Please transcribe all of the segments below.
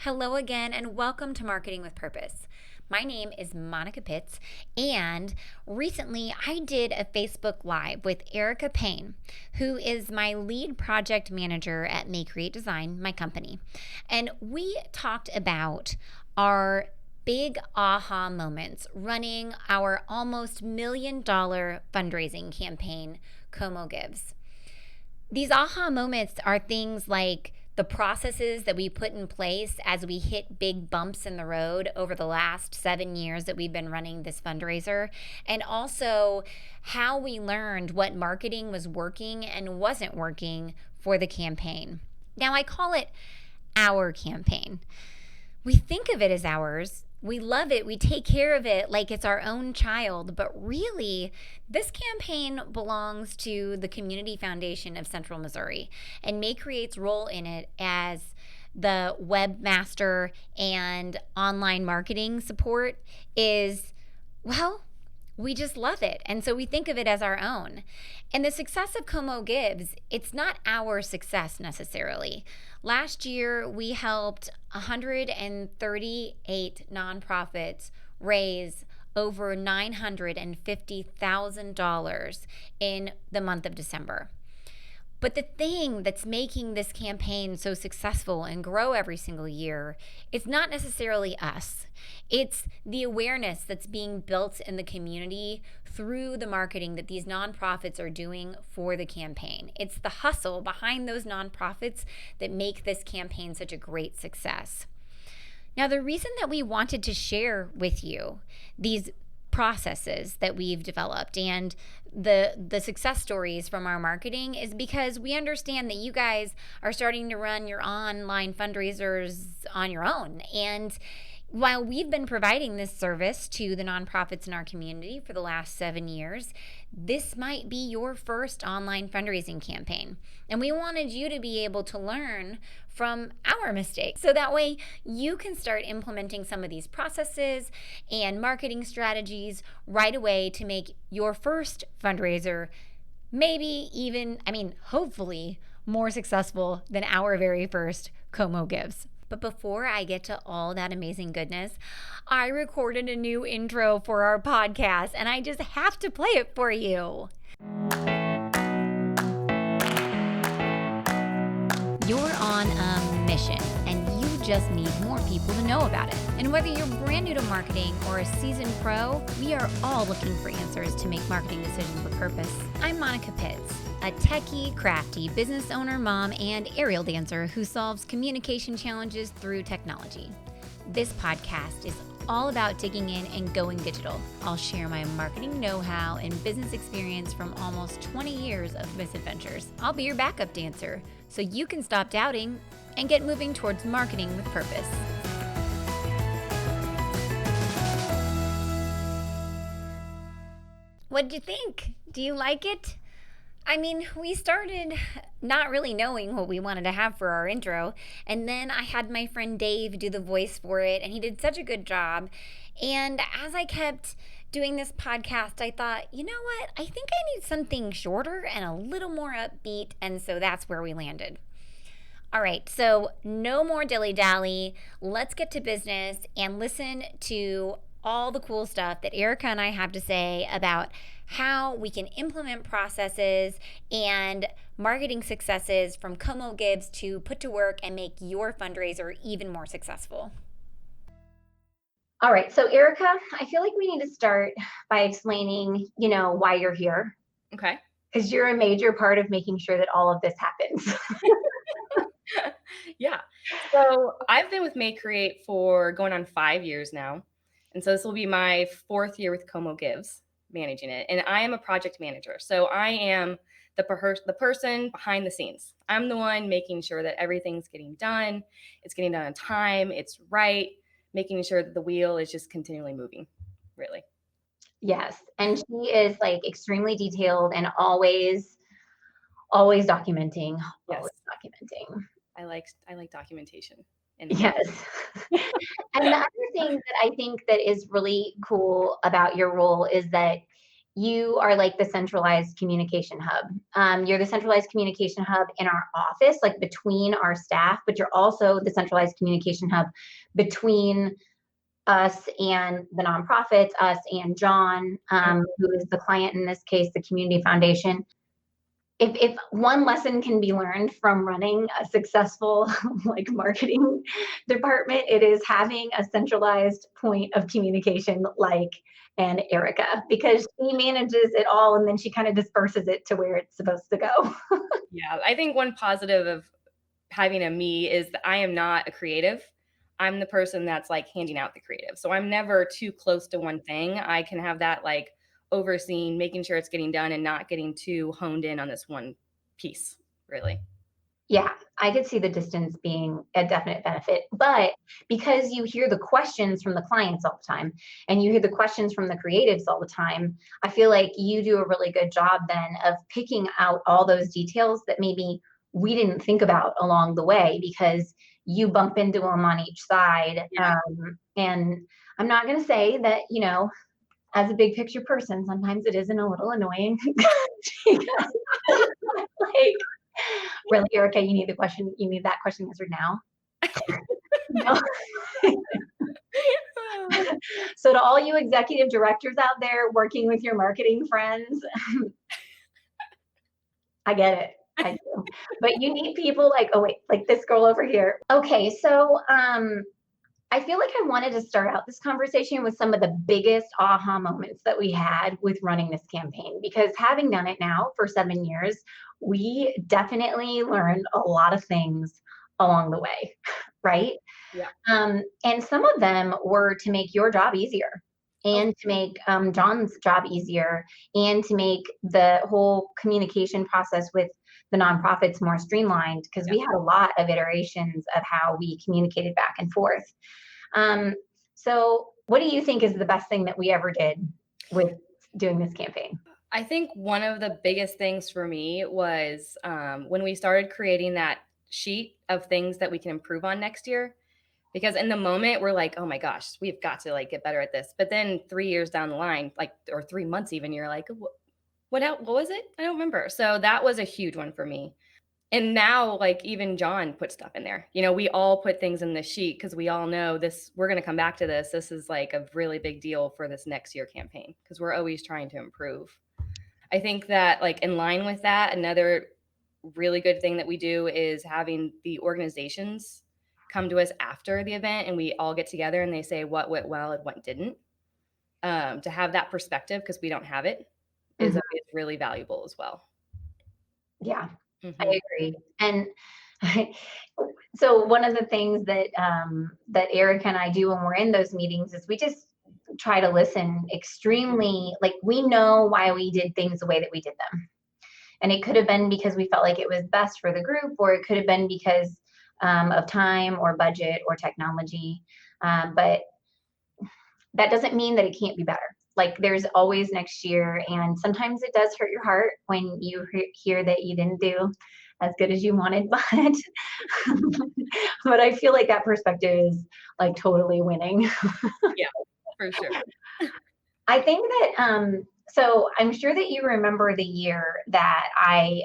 Hello again, and welcome to Marketing with Purpose. My name is Monica Pitts, and recently I did a Facebook Live with Erika Payne, who is my lead project manager at May Create Design, my company. And we talked about our big aha moments running our almost $1 million fundraising campaign, Como Gives. These aha moments are things like the processes that we put in place as we hit big bumps in the road over the last 7 years that we've been running this fundraiser, and also how we learned what marketing was working and wasn't working for the campaign. Now, I call it our campaign. We think of it as ours. We love it. We take care of it like it's our own child. But really, this campaign belongs to the Community Foundation of Central Missouri, and May Create's role in it as the webmaster and online marketing support is, well, we just love it. And so we think of it as our own. And the success of Como Gives, it's not our success necessarily. Last year, we helped 138 nonprofits raise over $950,000 in the month of December. But the thing that's making this campaign so successful and grow every single year is not necessarily us. It's the awareness that's being built in the community through the marketing that these nonprofits are doing for the campaign. It's the hustle behind those nonprofits that make this campaign such a great success. Now, the reason that we wanted to share with you these processes that we've developed and the success stories from our marketing is because we understand that you guys are starting to run your online fundraisers on your own. And while we've been providing this service to the nonprofits in our community for the last 7 years, this might be your first online fundraising campaign. And we wanted you to be able to learn from our mistakes. So that way you can start implementing some of these processes and marketing strategies right away to make your first fundraiser hopefully more successful than our very first Como Gives. But before I get to all that amazing goodness, I recorded a new intro for our podcast, and I just have to play it for you. You're on a mission, and you just need more people to know about it. And whether you're brand new to marketing or a seasoned pro, we are all looking for answers to make marketing decisions with purpose. I'm Monica Pitts, a techie, crafty business owner, mom, and aerial dancer who solves communication challenges through technology. This podcast is all about digging in and going digital. I'll share my marketing know-how and business experience from almost 20 years of misadventures. I'll be your backup dancer so you can stop doubting and get moving towards marketing with purpose. What did you think? Do you like it? We started not really knowing what we wanted to have for our intro, and then I had my friend Dave do the voice for it, and he did such a good job. And as I kept doing this podcast, I thought, you know what? I think I need something shorter and a little more upbeat, and so that's where we landed. All right, so no more dilly-dally. Let's get to business and listen to all the cool stuff that Erika and I have to say about how we can implement processes and marketing successes from Como Gives to put to work and make your fundraiser even more successful. All right, so Erika, I feel like we need to start by explaining, why you're here. Okay. Because you're a major part of making sure that all of this happens. Yeah. So I've been with May Create for going on 5 years now. And so this will be my 4th year with Como Gives, managing it. And I am a project manager. So I am the person behind the scenes. I'm the one making sure that everything's getting done. It's getting done on time. It's right. Making sure that the wheel is just continually moving, really. Yes. And she is extremely detailed and always documenting. Yes. Always documenting. I like documentation. Yes. And the other thing that I think that is really cool about your role is that you are like the centralized communication hub. You're the centralized communication hub in our office, like between our staff, but you're also the centralized communication hub between us and the nonprofits, us and John, who is the client in this case, the community foundation. If one lesson can be learned from running a successful like marketing department, it is having a centralized point of communication like an Erika, because she manages it all and then she kind of disperses it to where it's supposed to go. Yeah, I think one positive of having a me is that I am not a creative. I'm the person that's like handing out the creative. So I'm never too close to one thing. I can have that like overseeing, making sure it's getting done and not getting too honed in on this one piece, really. Yeah, I could see the distance being a definite benefit, but because you hear the questions from the clients all the time and you hear the questions from the creatives all the time, I feel like you do a really good job then of picking out all those details that maybe we didn't think about along the way because you bump into them on each side. Yeah. And I'm not going to say that, as a big picture person, sometimes it isn't a little annoying. Like, really, Erika, you need that question answered now. No. So to all you executive directors out there working with your marketing friends, I get it. I do. But you need people like, oh wait, like this girl over here. Okay, so I feel like I wanted to start out this conversation with some of the biggest aha moments that we had with running this campaign, because having done it now for 7 years, we definitely learned a lot of things along the way, right? Yeah. And some of them were to make your job easier Oh, and to make John's job easier and to make the whole communication process with the nonprofits more streamlined, because yeah. we had a lot of iterations of how we communicated back and forth. So what do you think is the best thing that we ever did with doing this campaign? I think one of the biggest things for me was when we started creating that sheet of things that we can improve on next year. Because in the moment we're like, oh my gosh, we've got to like get better at this. But then 3 years down the line, like, or 3 months even, you're like, what was it? I don't remember. So that was a huge one for me. And now, like, even John put stuff in there. We all put things in the sheet because we all know this, we're going to come back to this. This is like a really big deal for this next year campaign because we're always trying to improve. I think that, like, in line with that, another really good thing that we do is having the organizations come to us after the event and we all get together and they say what went well and what didn't. To have that perspective, because we don't have it, is Mhm. always really valuable as well. Yeah, Hmm. I agree. And so one of the things that Eric and I do when we're in those meetings is we just try to listen extremely, like we know why we did things the way that we did them. And it could have been because we felt like it was best for the group, or it could have been because of time or budget or technology. But that doesn't mean that it can't be better. Like there's always next year, and sometimes it does hurt your heart when you hear that you didn't do as good as you wanted, but I feel like that perspective is like totally winning. Yeah, for sure. I think that so I'm sure that you remember the year that I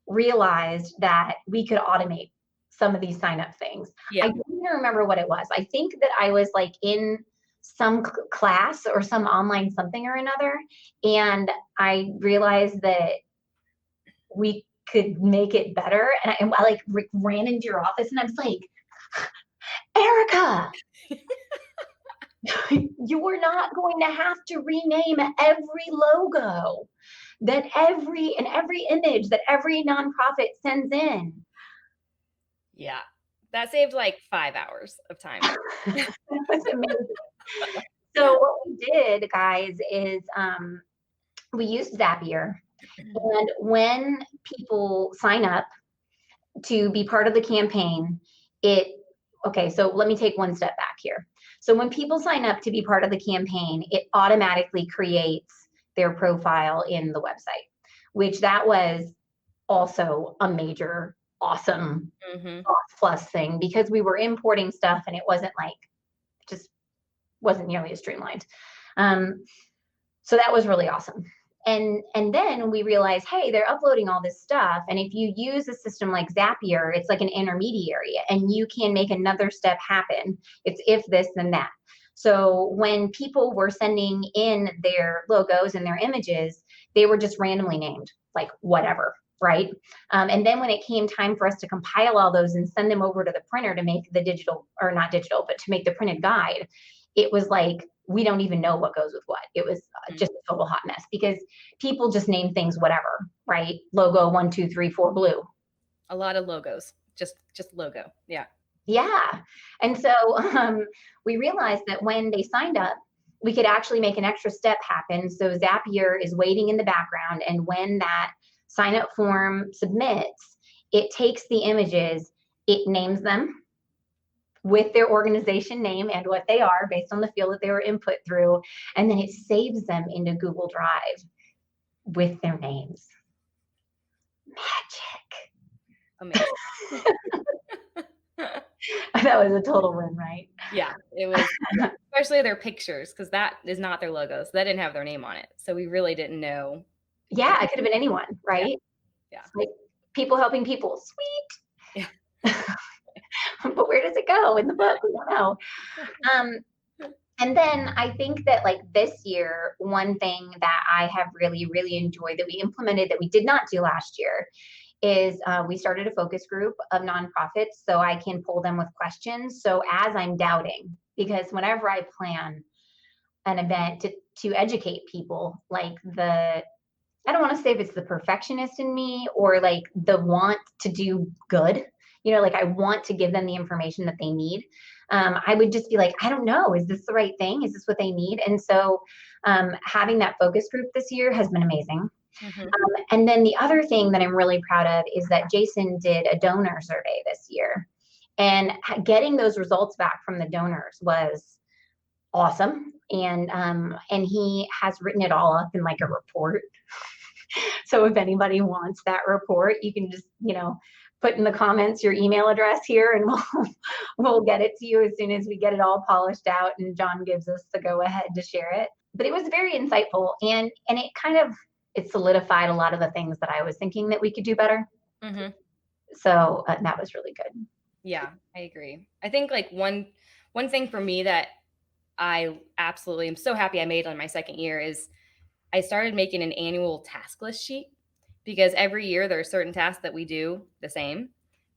realized that we could automate some of these sign up things. I Yeah. don't even remember what it was. I think that I was like in some class or some online something or another, and I realized that we could make it better. And I like ran into your office and I was like, Erika, you are not going to have to rename every logo that every image that every nonprofit sends in. Yeah. That saved like 5 hours of time. That's amazing. So what we did, guys, is we used Zapier, and when people sign up to be part of the campaign, it okay. So let me take one step back here. So when people sign up to be part of the campaign, it automatically creates their profile in the website, which that was also a major awesome Hmm. plus thing, because we were importing stuff and it wasn't like just wasn't nearly as streamlined. Um, So that was really awesome. And then we realized, hey, they're uploading all this stuff. And if you use a system like Zapier, it's like an intermediary and you can make another step happen. It's if this, then that. So when people were sending in their logos and their images, they were just randomly named, like whatever, right? And then when it came time for us to compile all those and send them over to the printer to make the digital, or not digital, but to make the printed guide, it was like, we don't even know what goes with what. It was just a total hot mess because people just name things whatever, right? Logo 1, 2, 3, 4 blue. A lot of logos, just logo. Yeah. Yeah. And so we realized that when they signed up, we could actually make an extra step happen. So Zapier is waiting in the background. And when that sign up form submits, it takes the images, it names them with their organization name and what they are based on the field that they were input through. And then it saves them into Google Drive with their names. Magic. Amazing. That was a total win, right? Yeah, it was, especially their pictures, because that is not their logos. That didn't have their name on it. So we really didn't know. Yeah, it could have been anyone, right? Yeah. Like people helping people. Sweet. Yeah. But where does it go in the book? We don't know. And then I think that like this year, one thing that I have really, really enjoyed that we implemented that we did not do last year is we started a focus group of nonprofits so I can pull them with questions. So as I'm doubting, because whenever I plan an event to educate people, like I don't want to say if it's the perfectionist in me or like the want to do good, like I want to give them the information that they need. I would just be like, I don't know, is this the right thing? Is this what they need? And so having that focus group this year has been amazing. Mm-hmm. And then the other thing that I'm really proud of is that Jason did a donor survey this year. And getting those results back from the donors was awesome. And he has written it all up in like a report. So if anybody wants that report, you can just, put in the comments your email address here and we'll get it to you as soon as we get it all polished out and John gives us the go ahead to share it. But it was very insightful and it kind of it solidified a lot of the things that I was thinking that we could do better. Mm-hmm. So that was really good. Yeah, I agree. I think like one thing for me that I absolutely am so happy I made on my second year is I started making an annual task list sheet, because every year there are certain tasks that we do the same,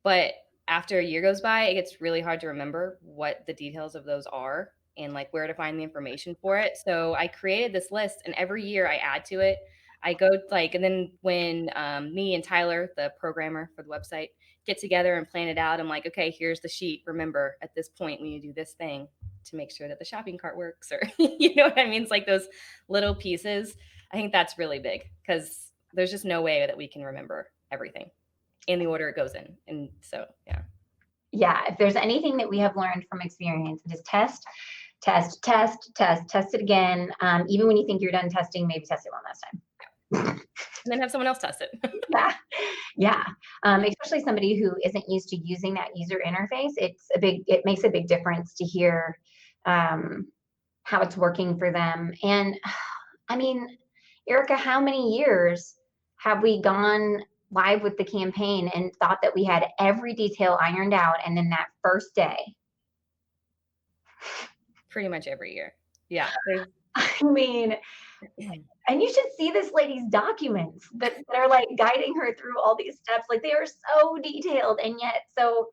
but after a year goes by, it gets really hard to remember what the details of those are and like where to find the information for it. So I created this list and every year I add to it. I go like, and then when me and Tyler, the programmer for the website, get together and plan it out, I'm like, okay, here's the sheet. Remember, at this point, we need to do this thing to make sure that the shopping cart works, or you know what I mean? It's like those little pieces. I think that's really big because there's just no way that we can remember everything in the order it goes in. And so, yeah. Yeah. If there's anything that we have learned from experience, it is test it again. Even when you think you're done testing, maybe test it one last time. And then have someone else test it. Yeah. Especially somebody who isn't used to using that user interface. It makes a big difference to hear how it's working for them. And I mean, Erika, how many years have we gone live with the campaign and thought that we had every detail ironed out, and then that first day? Pretty much every year. Yeah. I mean, and you should see this lady's documents that are like guiding her through all these steps. Like they are so detailed and yet so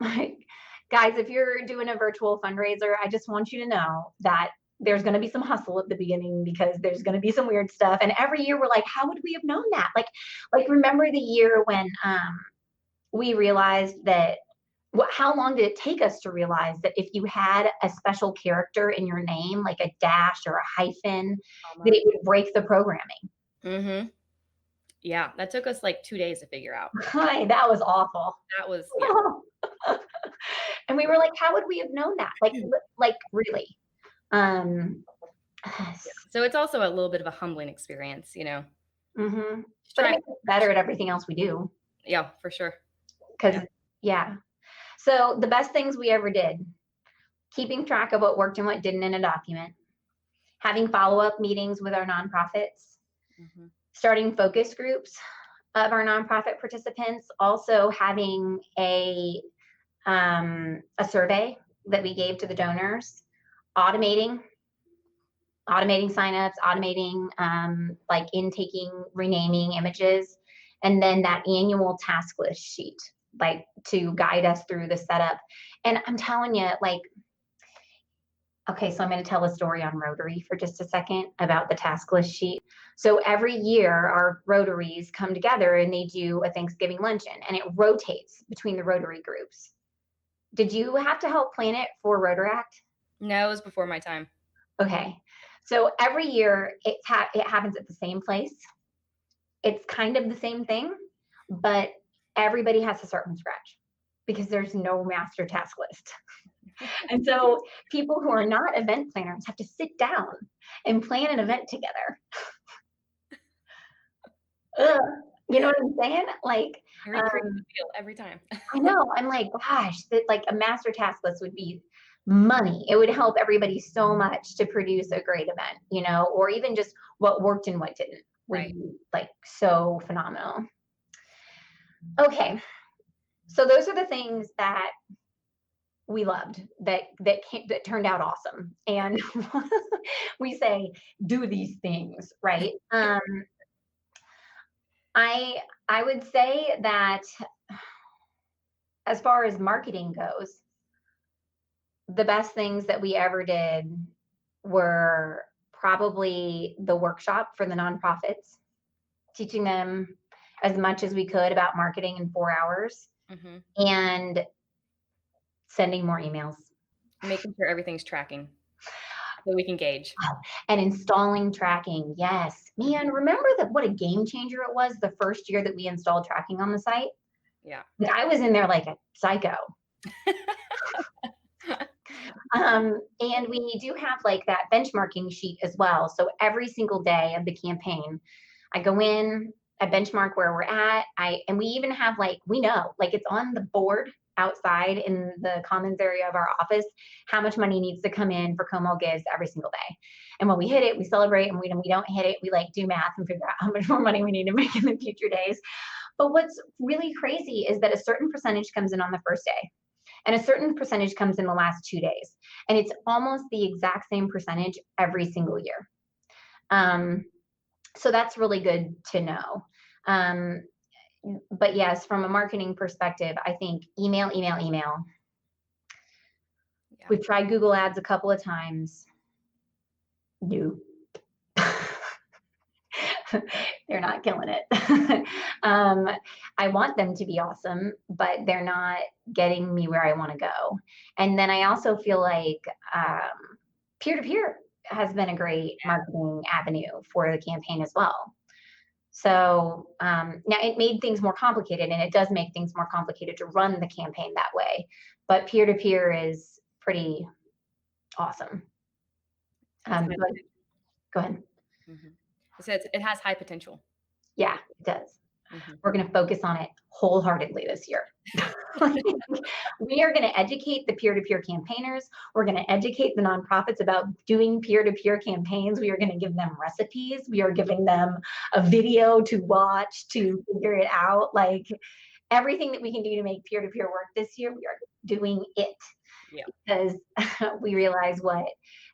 like, guys, if you're doing a virtual fundraiser, I just want you to know that there's going to be some hustle at the beginning because there's going to be some weird stuff. And every year we're like, how would we have known that? Like remember the year when we realized that how long did it take us to realize that if you had a special character in your name, like a dash or a hyphen, that it would break the programming? Mm-hmm. Yeah, that took us like 2 days to figure out. Hi, that was awful. That was, yeah. And we were like, how would we have known that? Like really? So it's also a little bit of a humbling experience, Mm-hmm. But it makes us better at everything else we do. Yeah, for sure. Because yeah. So the best things we ever did, keeping track of what worked and what didn't in a document, having follow-up meetings with our nonprofits, Mm-hmm. starting focus groups of our nonprofit participants, also having a survey that we gave to the donors, automating signups, automating like intaking, renaming images, and then that annual task list sheet, like to guide us through the setup. And I'm telling you, like, okay, so I'm going to tell a story on Rotary for just a second about the task list sheet. So every year, our Rotaries come together and they do a Thanksgiving luncheon, and it rotates between the Rotary groups. Did you have to help plan it for Rotaract? No, it was before my time. Okay, so every year it happens at the same place. It's kind of the same thing, but everybody has to start from scratch because there's no master task list. And so people who are not event planners have to sit down and plan an event together. Ugh. You know what I'm saying? Like, Every time. I know. I'm like, gosh, that like a master task list would be money. It would help everybody so much to produce a great event, you know, or even just what worked and what didn't would Right. be like so phenomenal. Okay. So those are the things that we loved that turned out awesome. And we say, do these things, right? I would say that as far as marketing goes, the best things that we ever did were probably the workshop for the nonprofits, teaching them as much as we could about marketing in 4 hours, Mm-hmm. and sending more emails. Making sure everything's tracking so we can gauge. And installing tracking. Yes. Man, remember that what a game changer it was the first year that we installed tracking on the site? Yeah. Like, I was in there like a psycho. And we do have like that benchmarking sheet as well. So every single day of the campaign, I go in, I benchmark where we're at. And we even have like, we know, like it's on the board outside in the commons area of our office, how much money needs to come in for Como Gives every single day. And when we hit it, we celebrate, and when we don't hit it, we like do math and figure out how much more money we need to make in the future days. But what's really crazy is that a certain percentage comes in on the first day, and a certain percentage comes in the last 2 days. And it's almost the exact same percentage every single year. So that's really good to know. But yes, from a marketing perspective, I think email. Yeah. We've tried Google Ads a couple of times. No. They're not killing it. I want them to be awesome, but they're not getting me where I want to go. And then I also feel like peer-to-peer has been a great marketing avenue for the campaign as well. So now it made things more complicated, and it does make things more complicated to run the campaign that way. But peer-to-peer is pretty awesome. Go ahead. Mm-hmm. It says it has high potential. Yeah, it does. Mm-hmm. We're going to focus on it wholeheartedly this year. We are going to educate the peer-to-peer campaigners. We're going to educate the nonprofits about doing peer-to-peer campaigns. We are going to give them recipes. We are giving them a video to watch to figure it out. Like everything that we can do to make peer-to-peer work this year, we are doing it. Yeah. Because we realize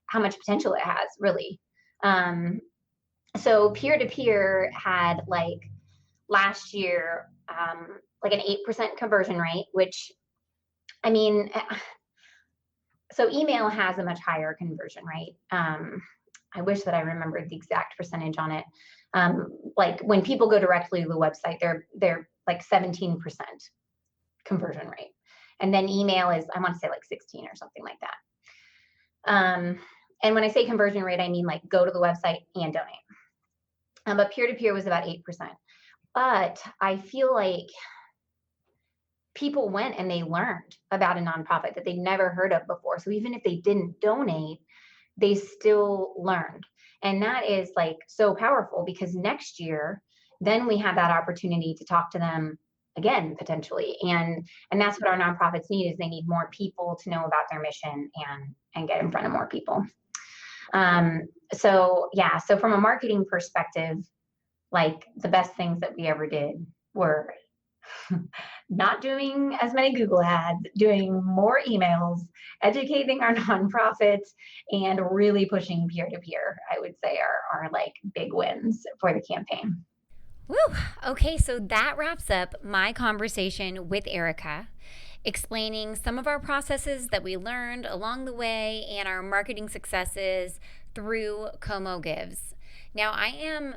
how much potential it has, really. So peer-to-peer had like last year, like an 8% conversion rate, which, I mean, so email has a much higher conversion rate. I wish that I remembered the exact percentage on it. Like when people go directly to the website, they're like 17% conversion rate. And then email is, I want to say like 16 or something like that. And when I say conversion rate, I mean like go to the website and donate. But peer-to-peer was about 8%. But I feel like people went and they learned about a nonprofit that they'd never heard of before. So even if they didn't donate, they still learned. And that is like so powerful, because next year, then we have that opportunity to talk to them again, potentially. And that's what our nonprofits need, is they need more people to know about their mission and get in front of more people. So from a marketing perspective, like the best things that we ever did were not doing as many Google ads, doing more emails, educating our nonprofits, and really pushing peer to peer, I would say are like big wins for the campaign. Woo! Okay, so that wraps up my conversation with Erika, explaining some of our processes that we learned along the way and our marketing successes through Como Gives. Now, I am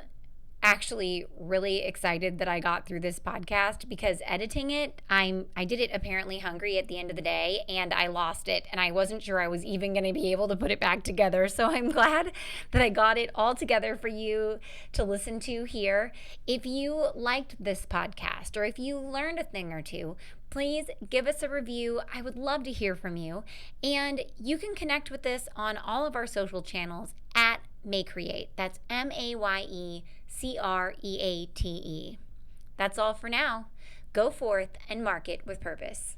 actually really excited that I got through this podcast because editing it, I did it apparently hungry at the end of the day and I lost it and I wasn't sure I was even going to be able to put it back together. So I'm glad that I got it all together for you to listen to here. If you liked this podcast or if you learned a thing or two, please give us a review. I would love to hear from you. And you can connect with us on all of our social channels at Maycreate. That's MAYECREATE. That's all for now. Go forth and market with purpose.